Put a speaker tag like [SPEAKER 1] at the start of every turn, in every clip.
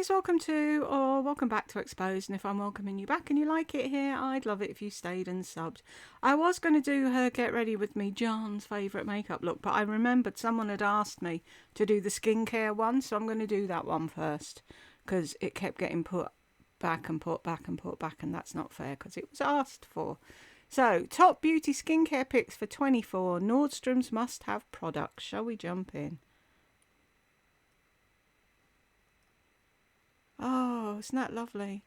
[SPEAKER 1] guys, welcome back to Exposed, and if I'm welcoming you back and you like it here, I'd love it if you stayed and subbed. I was going to do her Get Ready With Me, John's favourite makeup look, but I remembered someone had asked me to do the skincare one, so I'm going to do that one first, because it kept getting put back and put back and put back, and that's not fair, because it was asked for. So, top beauty skincare picks for 24, Nordstrom's must-have products. Shall we jump in? Oh, isn't that lovely?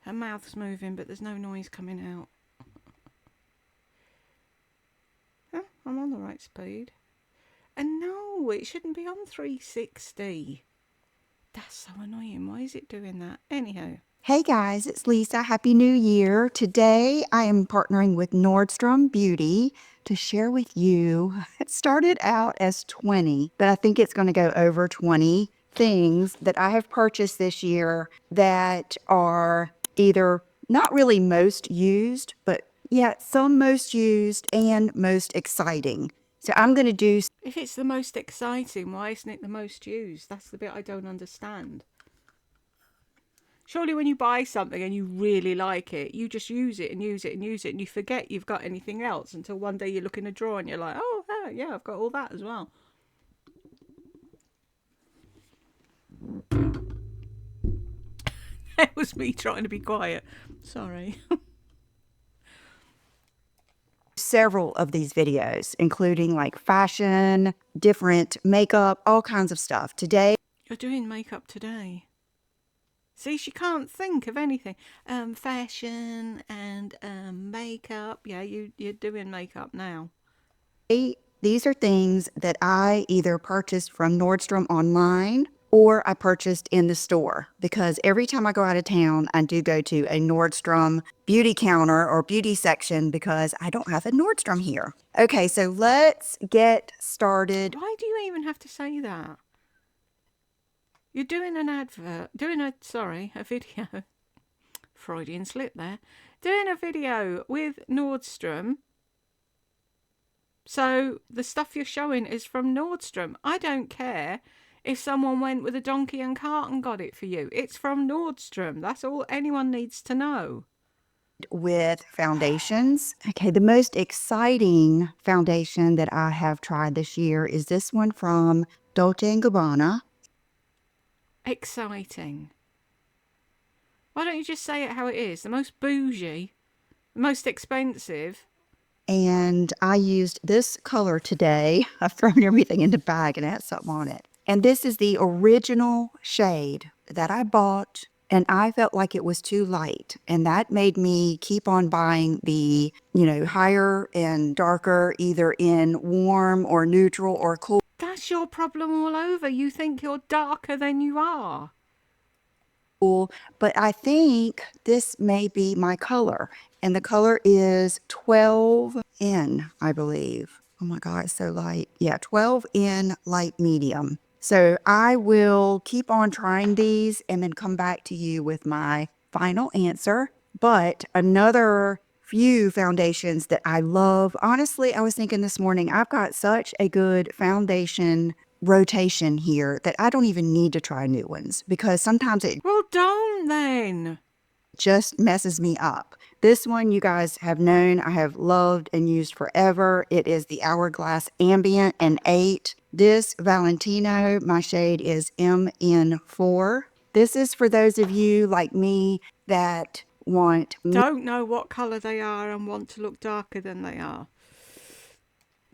[SPEAKER 1] Her mouth's moving, but there's no noise coming out. Oh, I'm on the right speed. And no, it shouldn't be on 360. That's so annoying. Why is it doing that? Anyhow.
[SPEAKER 2] Hey guys, it's Lisa. Happy New Year. Today I am partnering with Nordstrom Beauty to share with you. It started out as 20, but I think it's going to go over 20 things that I have purchased this year that are either not really most used, but yeah, some most used and most exciting. So I'm going to do.
[SPEAKER 1] If it's the most exciting, why isn't it the most used? That's the bit I don't understand. Surely when you buy something and you really like it, you just use it and use it and use it, and you forget you've got anything else until one day you look in a drawer and you're like, oh, yeah, I've got all that as well. It was me trying to be quiet. Sorry.
[SPEAKER 2] Several of these videos, including like fashion, different makeup, all kinds of stuff. Today,
[SPEAKER 1] You're doing makeup today. See, she can't think of anything. Fashion and makeup. Yeah, you're doing makeup now.
[SPEAKER 2] these are things that I either purchased from Nordstrom online or I purchased in the store, because every time I go out of town, I do go to a Nordstrom beauty counter or beauty section because I don't have a Nordstrom here. Okay, so let's get started.
[SPEAKER 1] Why do you even have to say that? You're doing an advert, a video. Freudian slip there. Doing a video with Nordstrom. So the stuff you're showing is from Nordstrom. I don't care if someone went with a donkey and cart and got it for you. It's from Nordstrom. That's all anyone needs to know.
[SPEAKER 2] With foundations. Okay, the most exciting foundation that I have tried this year is this one from Dolce & Gabbana.
[SPEAKER 1] Exciting. Why don't you just say it how it is? The most bougie, the most expensive.
[SPEAKER 2] And I used this color today. I've thrown everything in the bag and it has something on it. And this is the original shade that I bought, and I felt like it was too light. And that made me keep on buying the, higher and darker, either in warm or neutral or cool.
[SPEAKER 1] That's your problem all over. You think you're darker than you are.
[SPEAKER 2] But I think this may be my color. And the color is 12N, I believe. Oh my God, it's so light. Yeah, 12N light medium. So I will keep on trying these and then come back to you with my final answer. But another few foundations that I love. Honestly, I was thinking this morning, I've got such a good foundation rotation here that I don't even need to try new ones, because sometimes it
[SPEAKER 1] Well, don't then.
[SPEAKER 2] just messes me up. This one you guys have known I have loved and used forever. It is the Hourglass Ambient and 8. This Valentino, my shade is MN4. This is for those of you like me that
[SPEAKER 1] don't know what colour they are and want to look darker than they are.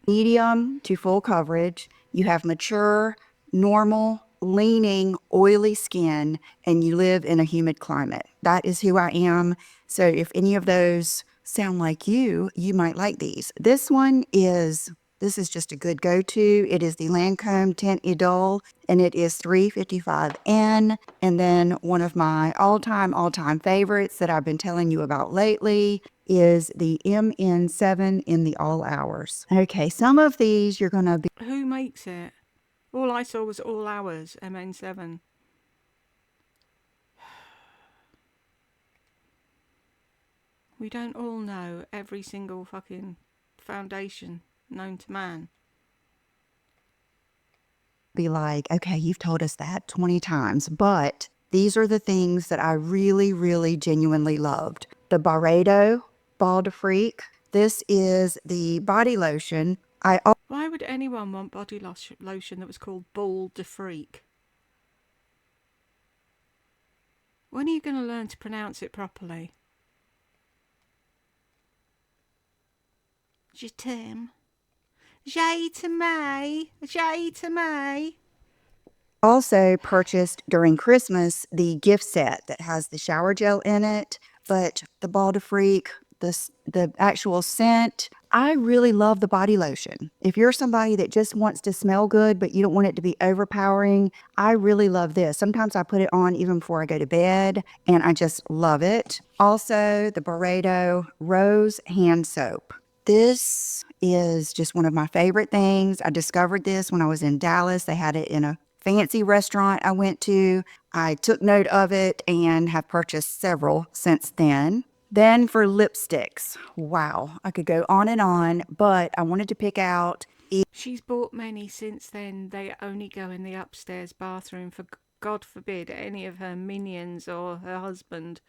[SPEAKER 2] Medium to full coverage. You have mature, normal, leaning, oily skin, and you live in a humid climate. That is who I am. So if any of those sound like you might like these. This is just a good go-to. It is the Lancome Tint Idole, and it is 355N. And then one of my all-time favorites that I've been telling you about lately is the MN7 in the All Hours. Okay, some of these you're going to be...
[SPEAKER 1] Who makes it? All I saw was All Hours, MN7. We don't all know every single fucking foundation known to man.
[SPEAKER 2] Be like, okay, you've told us that 20 times, but These are the things that I really, really genuinely loved. The Barredo Ball de Freak. This is the body lotion.
[SPEAKER 1] Why would anyone want body lotion that was called Ball de Freak? When are you going to learn to pronounce it properly? Je t'aime. Jay to May. Jay to May.
[SPEAKER 2] Also purchased during Christmas the gift set that has the shower gel in it, but the Ball de Freak, the actual scent, I really love the body lotion. If you're somebody that just wants to smell good, but you don't want it to be overpowering, I really love this. Sometimes I put it on even before I go to bed, and I just love it. Also, the Barredo Rose Hand Soap. This is just one of my favorite things. I discovered this when I was in Dallas. They had it in a fancy restaurant I went to. I took note of it and have purchased several since then. Then for lipsticks, wow, I could go on, but I wanted to pick out.
[SPEAKER 1] She's bought many since then. They only go in the upstairs bathroom. For God forbid any of her minions or her husband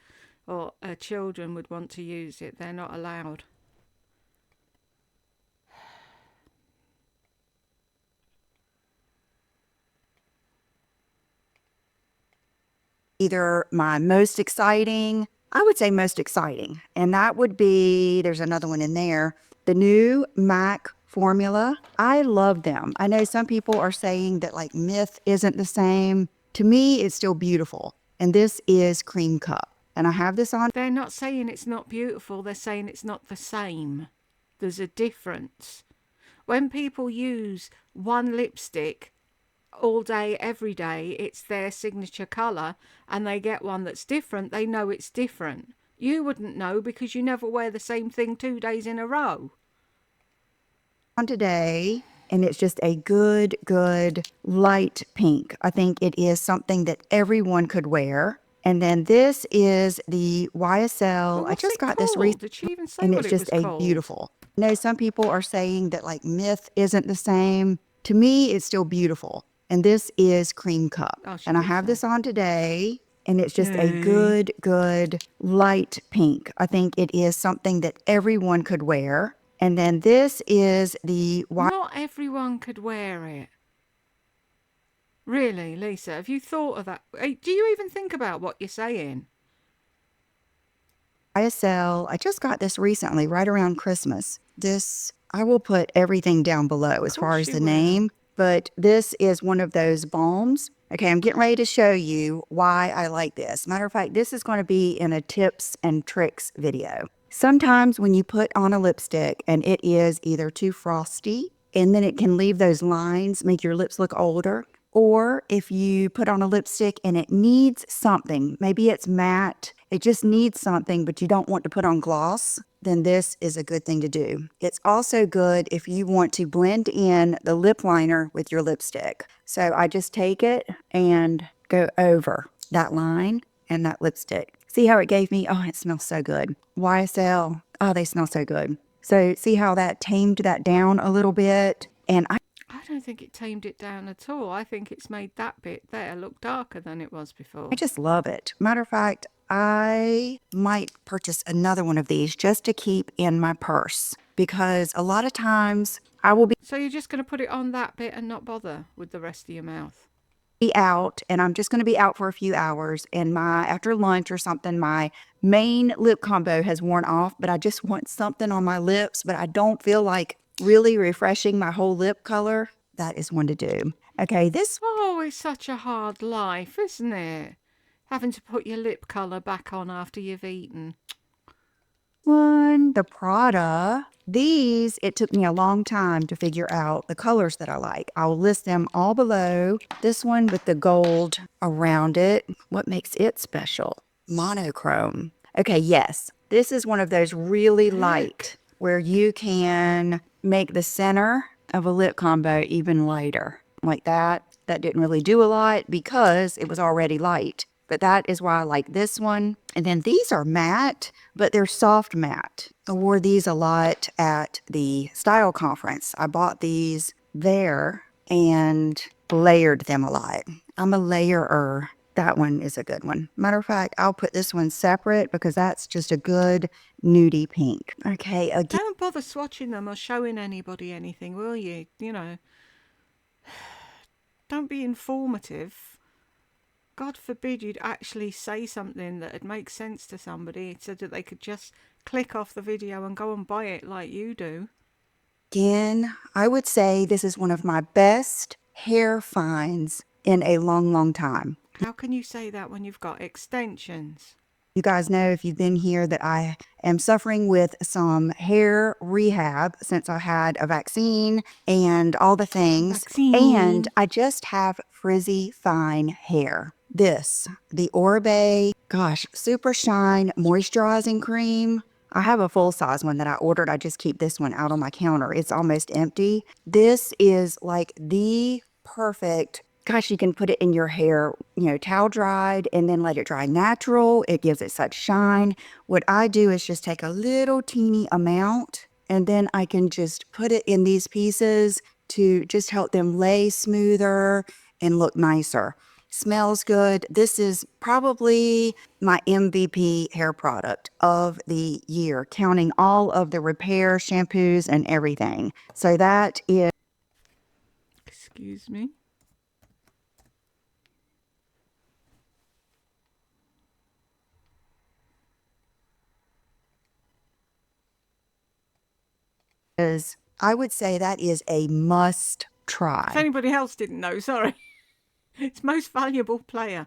[SPEAKER 1] or her children would want to use it. They're not allowed.
[SPEAKER 2] Either my most exciting, I would say most exciting, and that would be, there's another one in there, the new MAC formula. I love them. I know some people are saying that like Myth isn't the same. To me, it's still beautiful. And this is Cream Cup. And I have this on.
[SPEAKER 1] They're not saying it's not beautiful. They're saying it's not the same. There's a difference. When people use one lipstick all day, every day, it's their signature colour, and they get one that's different, they know it's different. You wouldn't know because you never wear the same thing 2 days in a row.
[SPEAKER 2] On today, and it's just a good light pink. I think it is something that everyone could wear. And then this is the YSL. I just got this recently.
[SPEAKER 1] Did she even say
[SPEAKER 2] And
[SPEAKER 1] what
[SPEAKER 2] it's
[SPEAKER 1] it
[SPEAKER 2] just
[SPEAKER 1] was
[SPEAKER 2] a
[SPEAKER 1] called?
[SPEAKER 2] beautiful. I know some people are saying that like Myth isn't the same. To me, it's still beautiful. And this is Cream Cup. And I have this on today, and it's just a good light pink. I think it is something that everyone could wear. And then this is the
[SPEAKER 1] Not everyone could wear it. Really, Lisa, have you thought of that? Do you even think about what you're saying?
[SPEAKER 2] YSL. I just got this recently, right around Christmas. This, I will put everything down below as far as the name, but this is one of those balms. Okay, I'm getting ready to show you why I like this. Matter of fact, this is going to be in a tips and tricks video. Sometimes when you put on a lipstick and it is either too frosty, and then it can leave those lines, make your lips look older. Or if you put on a lipstick and it needs something, maybe it's matte, it just needs something, but you don't want to put on gloss, then this is a good thing to do. It's also good if you want to blend in the lip liner with your lipstick. So I just take it and go over that line and that lipstick. See how it gave me? Oh, it smells so good. YSL. Oh, they smell so good. So see how that tamed that down a little bit? And I
[SPEAKER 1] don't think it tamed it down at all. I think it's made that bit there look darker than it was before.
[SPEAKER 2] I just love it. Matter of fact, I might purchase another one of these just to keep in my purse, because a lot of times I will be
[SPEAKER 1] So you're just going to put it on that bit and not bother with the rest of your mouth?
[SPEAKER 2] out, and I'm just going to be out for a few hours, and after lunch or something, my main lip combo has worn off, but I just want something on my lips, but I don't feel like really refreshing my whole lip color. That is one to do. Okay, this.
[SPEAKER 1] Oh, it's such a hard life, isn't it? Having to put your lip colour back on after you've eaten.
[SPEAKER 2] One, the Prada. These, it took me a long time to figure out the colors that I like. I'll list them all below. This one with the gold around it. What makes it special? Monochrome. Okay, yes. This is one of those really light where you can make the center of a lip combo even lighter. Like that. That didn't really do a lot because it was already light. But that is why I like this one. And then these are matte, but they're soft matte. I wore these a lot at the style conference. I bought these there and layered them a lot. I'm a layerer. That one is a good one. Matter of fact, I'll put this one separate because that's just a good nudie pink. Okay, again.
[SPEAKER 1] Don't bother swatching them or showing anybody anything, will you? You know, don't be informative. God forbid you'd actually say something that would make sense to somebody so that they could just click off the video and go and buy it like you do.
[SPEAKER 2] Again, I would say this is one of my best hair finds in a long, long time.
[SPEAKER 1] How can you say that when you've got extensions?
[SPEAKER 2] You guys know, if you've been here, that I am suffering with some hair rehab since I had a vaccine and all the things.
[SPEAKER 1] Vaccine.
[SPEAKER 2] And I just have frizzy fine hair. This, the Oribe, gosh, Super Shine Moisturizing Cream. I have a full size one that I ordered. I just keep this one out on my counter. It's almost empty. This is like the perfect. Gosh, you can put it in your hair, you know, towel dried and then let it dry natural. It gives it such shine. What I do is just take a little teeny amount and then I can just put it in these pieces to just help them lay smoother and look nicer. Smells good. This is probably my MVP hair product of the year, counting all of the repair shampoos and everything. So that is.
[SPEAKER 1] Excuse me.
[SPEAKER 2] I would say that is a must
[SPEAKER 1] If
[SPEAKER 2] try.
[SPEAKER 1] anybody else didn't know, sorry. It's most valuable player.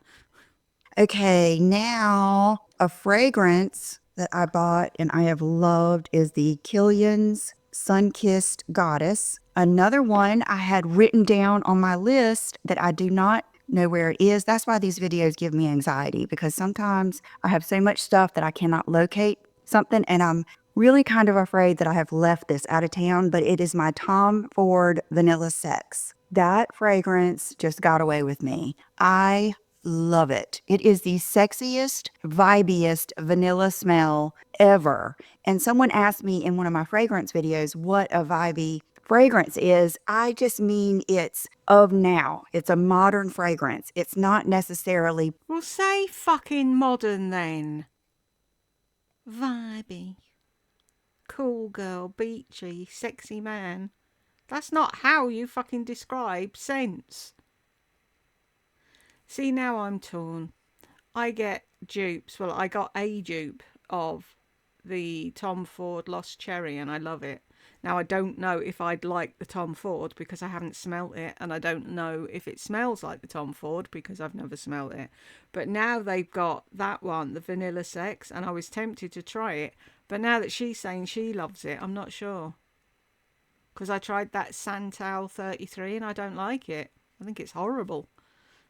[SPEAKER 2] Okay, now a fragrance that I bought and I have loved is the Killian's Sun-Kissed Goddess. Another one I had written down on my list that I do not know where it is. That's why these videos give me anxiety, because sometimes I have so much stuff that I cannot locate something and I'm really kind of afraid that I have left this out of town, but it is my Tom Ford Vanilla Sex. That fragrance just got away with me. I love it. It is the sexiest, vibiest vanilla smell ever. And someone asked me in one of my fragrance videos what a vibey fragrance is. I just mean it's of now. It's a modern fragrance. It's not necessarily.
[SPEAKER 1] Well, say fucking modern then. Vibey. Cool girl, beachy, sexy man. That's not how you fucking describe scents. See, now I'm torn. I get dupes. Well, I got a dupe of the Tom Ford Lost Cherry and I love it. Now, I don't know if I'd like the Tom Ford because I haven't smelt it, and I don't know if it smells like the Tom Ford because I've never smelt it. But now they've got that one, the Vanilla Sex, and I was tempted to try it. But now that she's saying she loves it, I'm not sure. Because I tried that Santal 33 and I don't like it. I think it's horrible.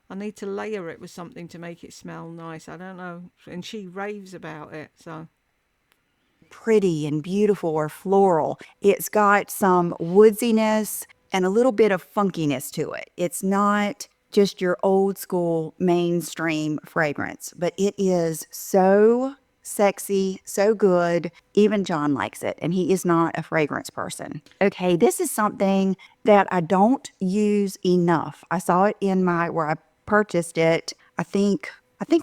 [SPEAKER 1] I need to layer it with something to make it smell nice. I don't know. And she raves about it, so.
[SPEAKER 2] Pretty and beautiful or floral. It's got some woodsiness and a little bit of funkiness to it. It's not just your old school mainstream fragrance, but it is so sexy, so good. Even John likes it, and he is not a fragrance person. Okay, this is something that I don't use enough. I saw it in my, where I purchased it, I think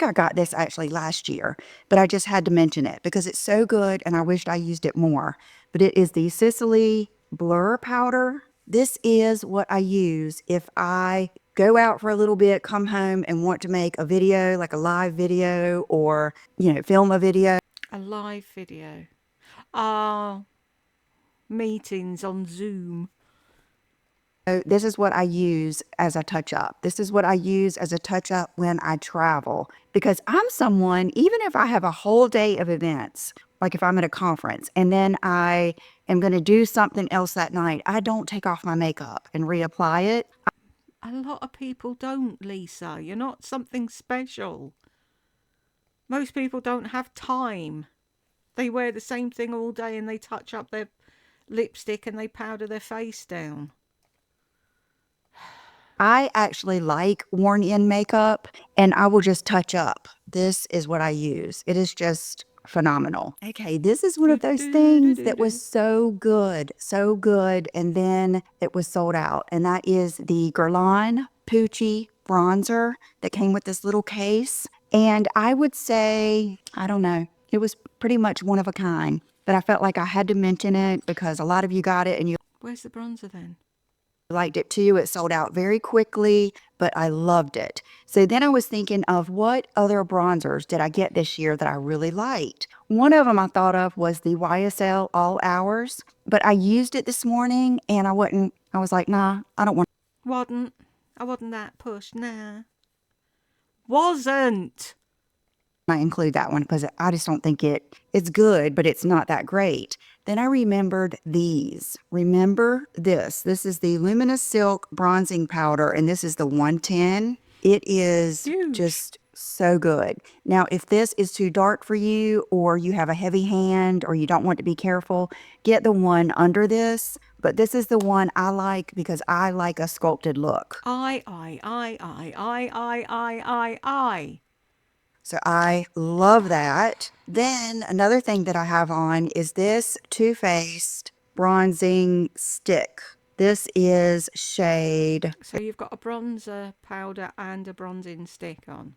[SPEAKER 2] I got this actually last year, but I just had to mention it because it's so good and I wished I used it more. But it is the Sicily Blur Powder. This is what I use if I go out for a little bit, come home and want to make a video, like a live video, or, you know, film a video.
[SPEAKER 1] A live video. Ah, meetings on Zoom.
[SPEAKER 2] So this is what I use as a touch up. This is what I use as a touch up when I travel, because I'm someone, even if I have a whole day of events, like if I'm at a conference and then I am going to do something else that night, I don't take off my makeup and reapply it.
[SPEAKER 1] A lot of people don't, Lisa. You're not something special. Most people don't have time. They wear the same thing all day and they touch up their lipstick and they powder their face down.
[SPEAKER 2] I actually like worn in makeup and I will just touch up. This is what I use. It is just phenomenal. Okay, this is one of those things that was so good, and then it was sold out. And that is the Guerlain Pucci bronzer that came with this little case. And I would say, I don't know, it was pretty much one of a kind. But I felt like I had to mention it because a lot of you got it and you
[SPEAKER 1] Where's the bronzer then?
[SPEAKER 2] liked it too. It sold out very quickly, but I loved it. So then I was thinking of what other bronzers did I get this year that I really liked. One of them I thought of was the YSL All Hours, but I used it this morning and I was like, nah, I don't want
[SPEAKER 1] I wasn't that pushed, nah. Wasn't!
[SPEAKER 2] to include that one because I just don't think it's good, but it's not that great. Then I remembered these. Remember this. This is the Luminous Silk Bronzing Powder, and this is the 110. It is
[SPEAKER 1] Huge.
[SPEAKER 2] just so good. Now, if this is too dark for you or you have a heavy hand or you don't want to be careful, get the one under this. But this is the one I like because I like a sculpted look.
[SPEAKER 1] I.
[SPEAKER 2] So I love that. Then another thing that I have on is this Too Faced bronzing stick. This is shade,
[SPEAKER 1] So you've got a bronzer powder and a bronzing stick on.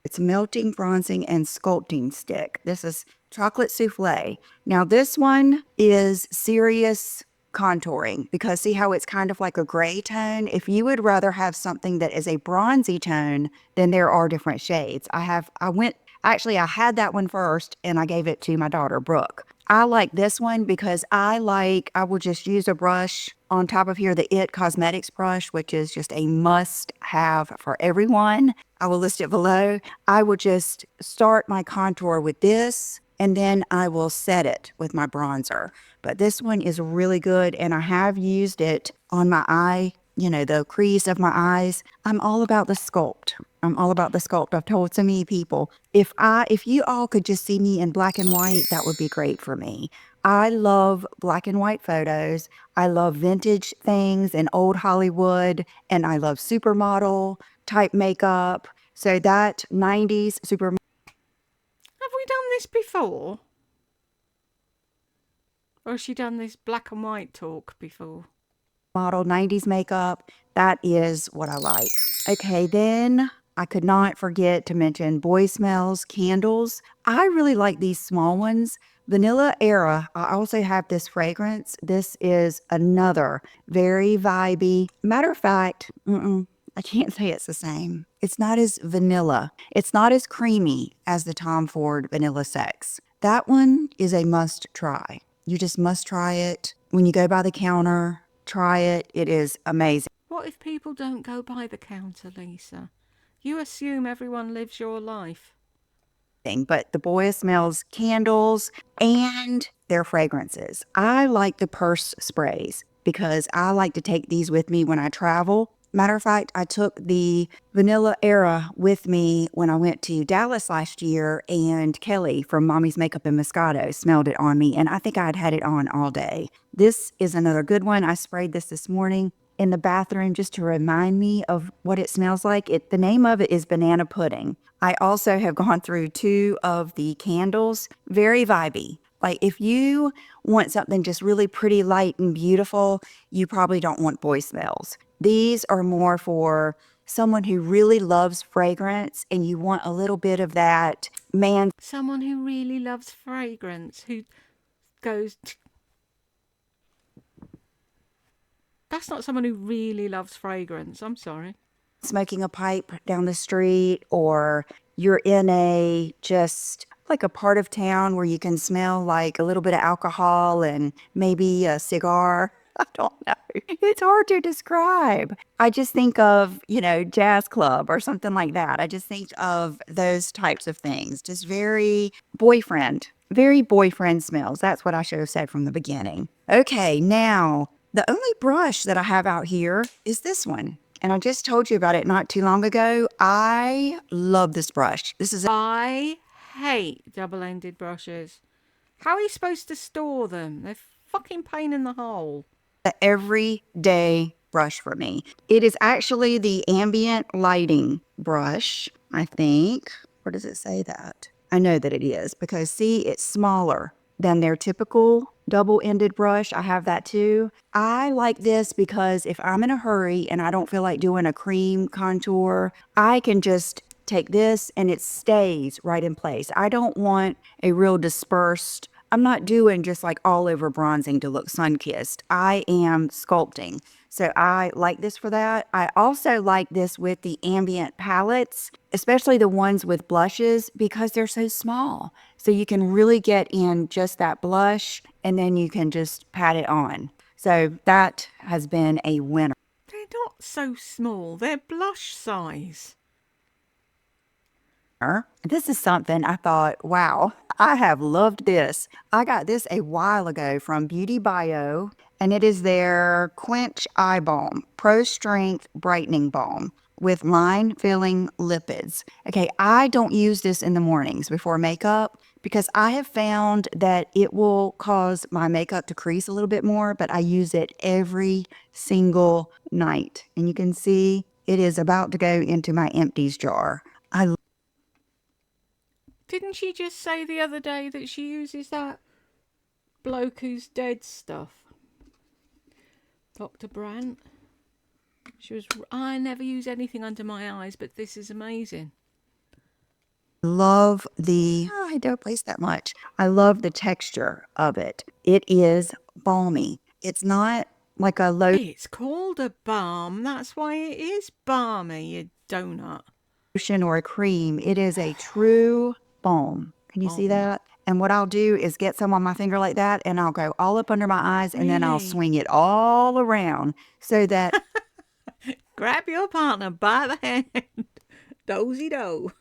[SPEAKER 2] it's melting bronzing and sculpting stick. This is chocolate souffle. Now this one is serious contouring because see how it's kind of like a gray tone. If you would rather have something that is a bronzy tone, then there are different shades. I had that one first and I gave it to my daughter Brooke. I like this one because I will just use a brush on top of here, the It Cosmetics brush, which is just a must have for everyone. I will list it below. I will just start my contour with this and then I will set it with my bronzer. But this one is really good and I have used it on my eye, the crease of my eyes. I'm all about the sculpt. I've told so many people, if you all could just see me in black and white, that would be great for me. I love black and white photos. I love vintage things and old Hollywood, and I love supermodel type makeup. So that 90s supermodel
[SPEAKER 1] Have we done this before? Or has she done this black and white talk before?
[SPEAKER 2] 90s makeup, that is what I like. Okay, then I could not forget to mention Boy Smells candles. I really like these small ones. Vanilla Era, I also have this fragrance. This is another very vibey. Matter of fact, I can't say it's the same. It's not as vanilla. It's not as creamy as the Tom Ford Vanilla Sex. That one is a must try. You just must try it. When you go by the counter, try it. It is amazing.
[SPEAKER 1] What if people don't go by the counter, Lisa? You assume everyone lives your life.
[SPEAKER 2] But the Boy Smells candles and their fragrances. I like the purse sprays because I like to take these with me when I travel. Matter of fact, I took the Vanilla Era with me when I went to Dallas last year, and Kelly from Mommy's Makeup and Moscato smelled it on me, and I think I'd had it on all day. This is another good one. I sprayed this morning in the bathroom just to remind me of what it smells like. The name of it is Banana Pudding. I also have gone through 2 of the candles, very vibey. Like if you want something just really pretty, light, and beautiful, you probably don't want Boy Smells. These are more for someone who really loves fragrance and you want a little bit of that man.
[SPEAKER 1] Someone who really loves fragrance, who goes... That's not someone who really loves fragrance. I'm sorry.
[SPEAKER 2] Smoking a pipe down the street, or you're in a just like a part of town where you can smell like a little bit of alcohol and maybe a cigar. I don't know. It's hard to describe. I just think of, jazz club or something like that. I just think of those types of things. Just very boyfriend smells. That's what I should have said from the beginning. Okay, now the only brush that I have out here is this one. And I just told you about it not too long ago. I love this brush.
[SPEAKER 1] I hate double-ended brushes. How are you supposed to store them? They're fucking pain in the hole.
[SPEAKER 2] An everyday brush for me. It is actually the ambient lighting brush, I think. Where does it say that? I know that it is because see, it's smaller than their typical double-ended brush. I have that too. I like this because if I'm in a hurry and I don't feel like doing a cream contour, I can just take this and it stays right in place. I don't want a real dispersed. I'm not doing just like all over bronzing to look sun-kissed. I am sculpting. So I like this for that. I also like this with the ambient palettes, especially the ones with blushes, because they're so small. So you can really get in just that blush and then you can just pat it on. So that has been a winner.
[SPEAKER 1] They're not so small, they're blush size.
[SPEAKER 2] This is something I thought, wow, I have loved this. I got this a while ago from Beauty Bio, and it is their Quench Eye Balm, Pro Strength Brightening Balm with line filling lipids. Okay, I don't use this in the mornings before makeup because I have found that it will cause my makeup to crease a little bit more, but I use it every single night. And you can see it is about to go into my empties jar. I
[SPEAKER 1] Didn't she just say the other day that she uses that bloke who's dead stuff? Dr. Brandt? I never use anything under my eyes, but this is amazing.
[SPEAKER 2] love I don't place that much. I love the texture of it. It is balmy. It's not like a
[SPEAKER 1] It's called a balm. That's why it is balmy, you donut.
[SPEAKER 2] lotion or a cream. It is a true balm. Can you see
[SPEAKER 1] Balm.
[SPEAKER 2] that? And what I'll do is get some on my finger like that and I'll go all up under my eyes and then I'll
[SPEAKER 1] Really?
[SPEAKER 2] swing it all around so that
[SPEAKER 1] Grab your partner by the hand. Dozy do.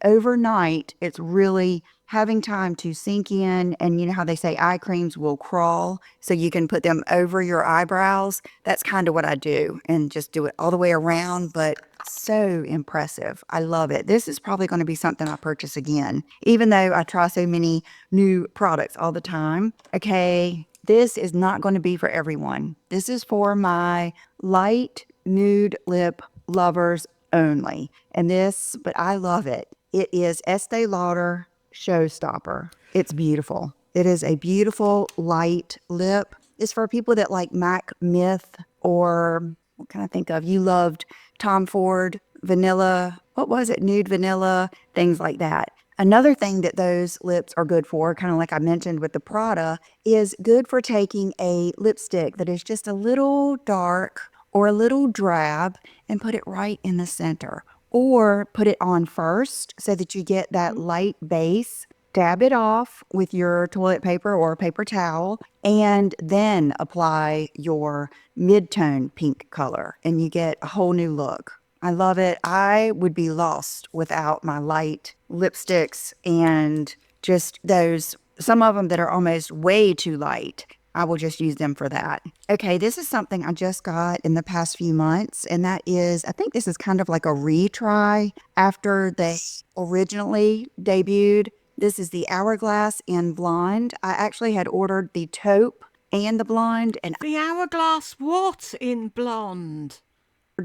[SPEAKER 2] overnight it's really having time to sink in. And you know how they say eye creams will crawl so you can put them over your eyebrows? That's kind of what I do and just do it all the way around, but so impressive. I love it. This is probably going to be something I purchase again, even though I try so many new products all the time. Okay, this is not going to be for everyone. This is for my light nude lip lovers only. But I love it. It is Estee Lauder Showstopper. It's beautiful. It is a beautiful light lip. It's for people that like MAC Myth or what can I think of? You loved Tom Ford, vanilla. What was it? Nude vanilla, things like that. Another thing that those lips are good for, kind of like I mentioned with the Prada, is good for taking a lipstick that is just a little dark or a little drab and put it right in the center. Or put it on first so that you get that light base. Dab it off with your toilet paper or paper towel and then apply your mid-tone pink color and you get a whole new look. I love it. I would be lost without my light lipsticks and just those, some of them that are almost way too light. I will just use them for that. Okay, this is something I just got in the past few months, and that is, I think this is kind of like a retry after they originally debuted. This is the Hourglass in Blonde. I actually had ordered the taupe and the blonde, and
[SPEAKER 1] The hourglass what in blonde?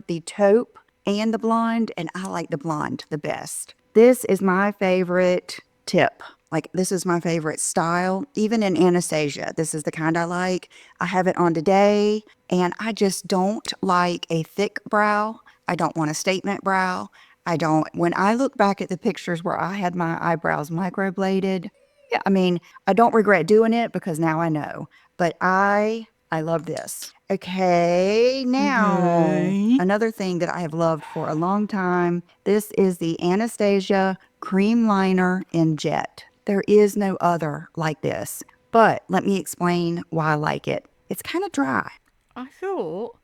[SPEAKER 2] the taupe and the blonde, and I like the blonde the best. This is my favorite tip. Like, this is my favorite style. Even in Anastasia, this is the kind I like. I have it on today, and I just don't like a thick brow. I don't want a statement brow. When I look back at the pictures where I had my eyebrows microbladed, yeah, I mean, I don't regret doing it because now I know. But I love this. Okay, now
[SPEAKER 1] Okay.
[SPEAKER 2] another thing that I have loved for a long time. This is the Anastasia Cream Liner in Jet. There is no other like this. But let me explain why I like it. It's kind of dry.
[SPEAKER 1] I thought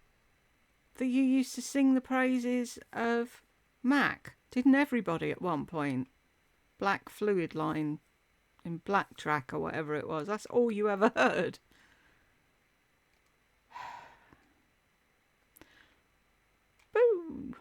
[SPEAKER 1] that you used to sing the praises of Mac. Didn't everybody at one point? Black fluid line in Black Track or whatever it was. That's all you ever heard. Boo.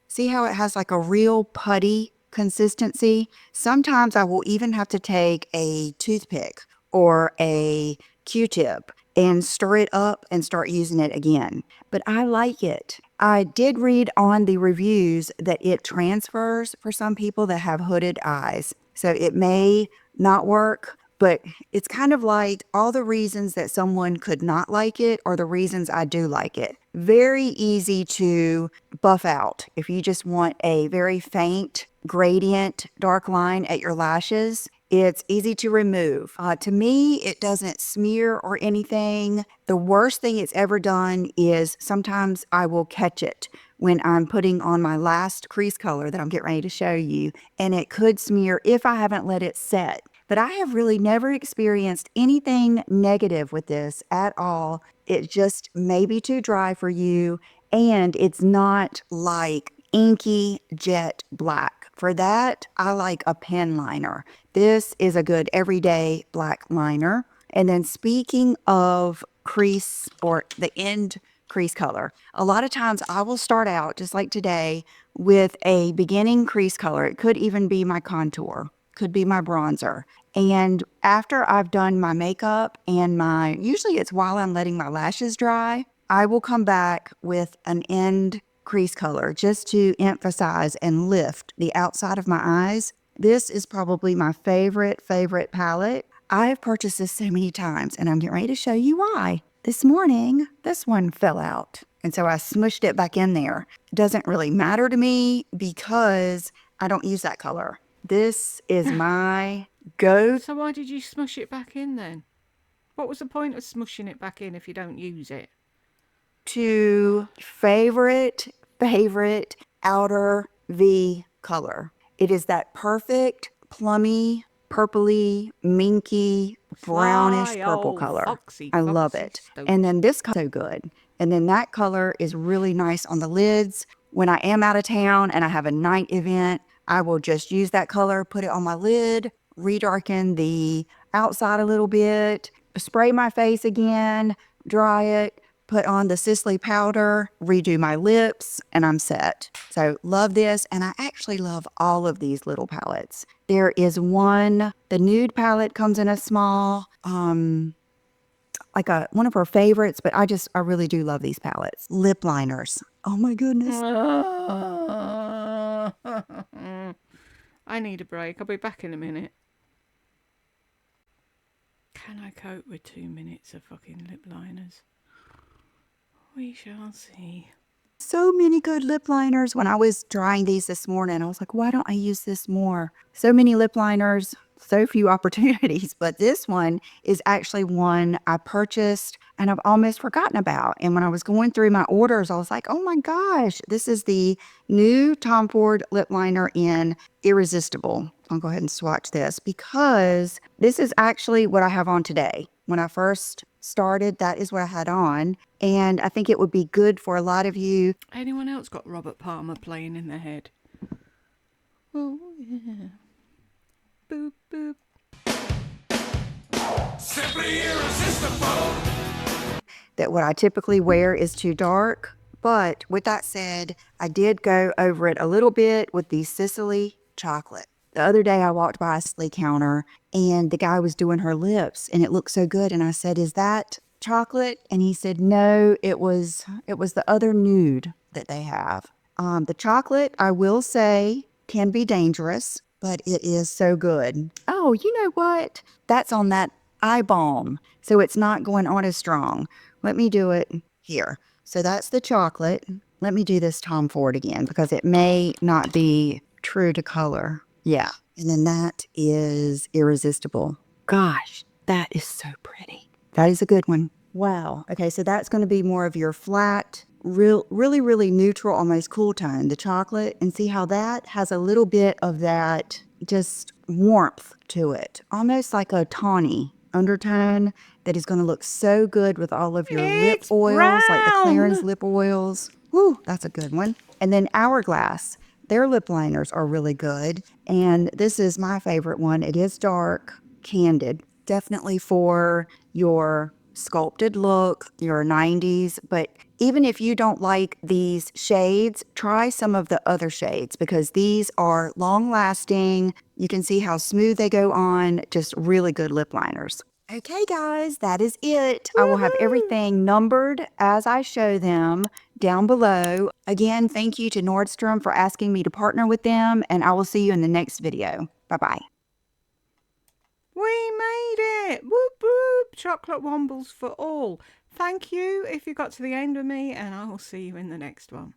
[SPEAKER 2] See how it has like a real putty consistency? Sometimes I will even have to take a toothpick or a Q-tip and stir it up and start using it again. But I like it. I did read on the reviews that it transfers for some people that have hooded eyes. So it may not work, but it's kind of like all the reasons that someone could not like it are the reasons I do like it. Very easy to buff out. If you just want a very faint gradient dark line at your lashes, it's easy to remove. To me, it doesn't smear or anything. The worst thing it's ever done is sometimes I will catch it when I'm putting on my last crease color that I'm getting ready to show you, and it could smear if I haven't let it set. But I have really never experienced anything negative with this at all. It just may be too dry for you, and it's not like inky jet black. For that, I like a pen liner. This is a good everyday black liner. And then speaking of crease or the end crease color, a lot of times I will start out just like today with a beginning crease color. It could even be my contour, could be my bronzer. And after I've done my makeup and usually it's while I'm letting my lashes dry, I will come back with an end crease color just to emphasize and lift the outside of my eyes. This is probably my favorite palette. I have purchased this so many times, and I'm getting ready to show you why. This morning, this one fell out, and so I smushed it back in there. It doesn't really matter to me because I don't use that color. This is my go.
[SPEAKER 1] So why did you smush it back in then? What was the point of smushing it back in if you don't use it?
[SPEAKER 2] To favorite outer V color. It is that perfect plummy, purpley, minky, brownish
[SPEAKER 1] Sly
[SPEAKER 2] purple
[SPEAKER 1] old
[SPEAKER 2] color.
[SPEAKER 1] foxy,
[SPEAKER 2] I love
[SPEAKER 1] foxy
[SPEAKER 2] it.
[SPEAKER 1] Stokes.
[SPEAKER 2] And then this color is so good. And then that color is really nice on the lids. When I am out of town and I have a night event, I will just use that color, put it on my lid, redarken the outside a little bit, spray my face again, dry it, put on the Sisley powder, redo my lips, and I'm set. So love this, and I actually love all of these little palettes. There is one, the nude palette comes in a small, like one of her favorites, but I really do love these palettes. Lip liners. Oh my goodness.
[SPEAKER 1] I need a break. I'll be back in a minute. Can I cope with 2 minutes of fucking lip liners? We shall see.
[SPEAKER 2] So many good lip liners. When I was drying these this morning, I was like, why don't I use this more? So many lip liners, so few opportunities. But this one is actually one I purchased and I've almost forgotten about. And when I was going through my orders, I was like, oh my gosh, this is the new Tom Ford lip liner in Irresistible. I'll go ahead and swatch this because this is actually what I have on today. When I first started, that is what I had on. And I think it would be good for a lot of you.
[SPEAKER 1] Anyone else got Robert Palmer playing in their head? Oh, yeah. Boop, boop.
[SPEAKER 3] Simply irresistible.
[SPEAKER 2] That what I typically wear is too dark. But with that said, I did go over it a little bit with the Sicily chocolate. The other day I walked by a Sisley counter and the guy was doing her lips and it looked so good. And I said, is that chocolate? And he said, no, it was the other nude that they have. The chocolate, I will say, can be dangerous, but it is so good. Oh, you know what? That's on that eye balm. So it's not going on as strong. Let me do it here. So that's the chocolate. Let me do this Tom Ford again because it may not be true to color. Yeah. And then that is Irresistible. Gosh, that is so pretty. That is a good one. Wow. Okay, so that's going to be more of your flat, really neutral, almost cool tone, the chocolate. And see how that has a little bit of that just warmth to it. Almost like a tawny undertone that is going to look so good with all of your lip
[SPEAKER 1] It's
[SPEAKER 2] oils, like the
[SPEAKER 1] brown.
[SPEAKER 2] Clarins lip oils. Woo, that's a good one. And then Hourglass. Their lip liners are really good. And this is my favorite one. It is dark, candid. Definitely for your sculpted look, your 90s. But even if you don't like these shades, try some of the other shades because these are long lasting. You can see how smooth they go on. Just really good lip liners. Okay, guys, that is it. I will have everything numbered as I show them. down below. Again, thank you to Nordstrom for asking me to partner with them, and I will see you in the next video. Bye-bye.
[SPEAKER 1] We made it! Whoop whoop! Chocolate wombles for all. Thank you if you got to the end of me, and I will see you in the next one.